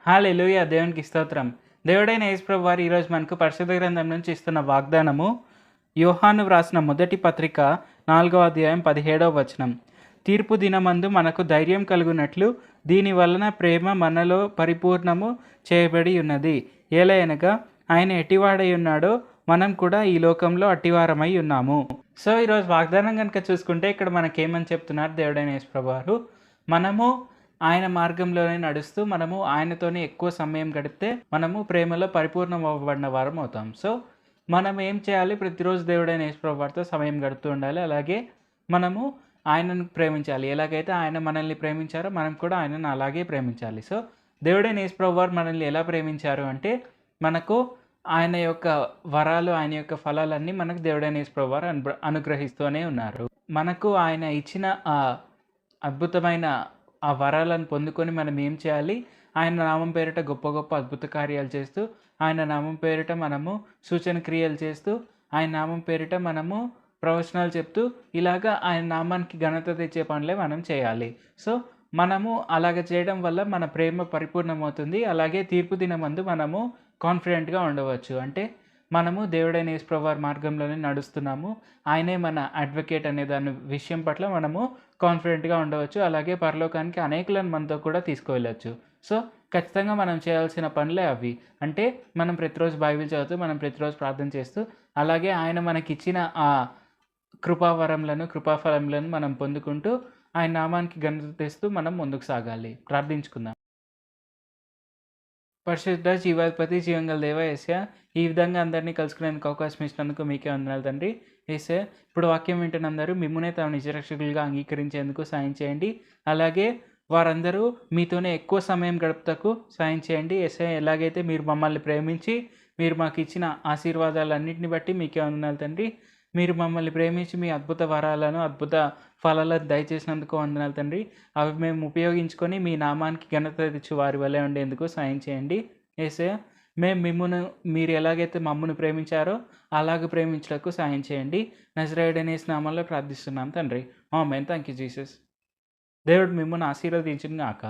హల్లెలూయా! దేవునికి స్తోత్రం. దేవుడైన యేసు ప్రభు వారు ఈరోజు మనకు పరిశుద్ధ గ్రంథం నుంచి ఇస్తున్న వాగ్దానము యోహాను వ్రాసిన మొదటి పత్రిక 4వ అధ్యాయం 17వ వచనం. తీర్పు దినమందు మనకు ధైర్యం కలుగునట్లు దీని వలన ప్రేమ మనలో పరిపూర్ణము చేయబడి ఉన్నది. ఏలయనగా ఆయన ఎట్టివాడై ఉన్నాడో మనం కూడా ఈ లోకంలో అట్టివారమై ఉన్నాము. సో ఈరోజు వాగ్దానం కనుక చూసుకుంటే ఇక్కడ మనకేమని చెప్తున్నారు దేవుడైన యేసు ప్రభు వారు, మనము ఆయన మార్గంలోనే నడుస్తూ మనము ఆయనతోనే ఎక్కువ సమయం గడిపితే మనము ప్రేమలో పరిపూర్ణం అవ్వబడిన వారం అవుతాం. సో మనం ఏం చేయాలి? ప్రతిరోజు దేవుడైన యేసు ప్రభు వారితో సమయం గడుపుతూ ఉండాలి. అలాగే మనము ఆయనను ప్రేమించాలి. ఎలాగైతే ఆయన మనల్ని ప్రేమించారో మనం కూడా ఆయనను అలాగే ప్రేమించాలి. సో దేవుడైన యేసు ప్రభు వారు మనల్ని ఎలా ప్రేమించారు అంటే, మనకు ఆయన యొక్క వరాలు, ఆయన యొక్క ఫలాలన్నీ మనకు దేవుడైన యేసు ప్రభు వారు అనుగ్రహిస్తూనే ఉన్నారు. మనకు ఆయన ఇచ్చిన అద్భుతమైన ఆ వరాలను పొందుకొని మనం ఏం చేయాలి? ఆయన నామం పేరిట గొప్ప గొప్ప అద్భుత కార్యాలు చేస్తూ, ఆయన నామం పేరిట మనము సూచన క్రియలు చేస్తూ, ఆయన నామం పేరిట మనము ప్రవచనాలు చెప్తూ, ఇలాగా ఆయన నామానికి ఘనత తెచ్చే పనులే మనం చేయాలి. సో మనము అలాగ చేయడం వల్ల మన ప్రేమ పరిపూర్ణమవుతుంది. అలాగే తీర్పు దినమందు మనము కాన్ఫిడెంట్గా ఉండవచ్చు. అంటే మనము దేవుడైన యేసు ప్రభు వారి మార్గంలోనే నడుస్తున్నాము, ఆయనే మన అడ్వకేట్ అనే దాని విషయం పట్ల మనము కాన్ఫిడెంట్గా ఉండవచ్చు. అలాగే పరలోకానికి అనేకులను మనతో కూడా తీసుకువెళ్ళచ్చు. సో ఖచ్చితంగా మనం చేయాల్సిన పనులే అవి. అంటే మనం ప్రతిరోజు బైబిల్ చదువుతూ, మనం ప్రతిరోజు ప్రార్థన చేస్తూ, అలాగే ఆయన మనకిచ్చిన ఆ కృపావరములను, కృపాఫలములను మనం పొందుకుంటూ, ఆయన నామానికి ఘనత తెస్తూ మనం ముందుకు సాగాలి. ప్రార్థించుకుందాం. పరిశుద్ధ జీవాధిపతి జీవంగల దేవ యేసయ్య, ఈ విధంగా అందరినీ కలుసుకునేందుకు అవకాశం ఇచ్చినందుకు మీకే వందనాలు తండ్రి. యేసయ్య, ఇప్పుడు వాక్యం వింటున్న అందరూ మిమ్మునే తమ నిజరక్షకులుగా అంగీకరించేందుకు సాయం చేయండి. అలాగే వారందరూ మీతోనే ఎక్కువ సమయం గడుపుటకు సాయం చేయండి. యేసయ్య, ఎలాగైతే మీరు మమ్మల్ని ప్రేమించి మీరు మాకు ఇచ్చిన ఆశీర్వాదాలన్నింటిని బట్టి మీకే వందనాలు తండ్రి. మీరు మమ్మల్ని ప్రేమించి మీ అద్భుత వరాలను, అద్భుత ఫలాలను దయచేసినందుకు వందనాలు తండ్రి. అవి మేము ఉపయోగించుకొని మీ నామానికి ఘనత తెచ్చు వారి వలె ఉండేందుకు సాయం చేయండి. యేసయ్య, మేము మిమ్మును మీరు ఎలాగైతే మమ్మల్ని ప్రేమించారో అలాగ ప్రేమించడానికి సాయం చేయండి. నజరేయుడైన యేసు నామములో ప్రార్థిస్తున్నాం తండ్రి. ఆమేన్. Thank you Jesus. దేవుడు మిమ్మును ఆశీర్వదించును గాక.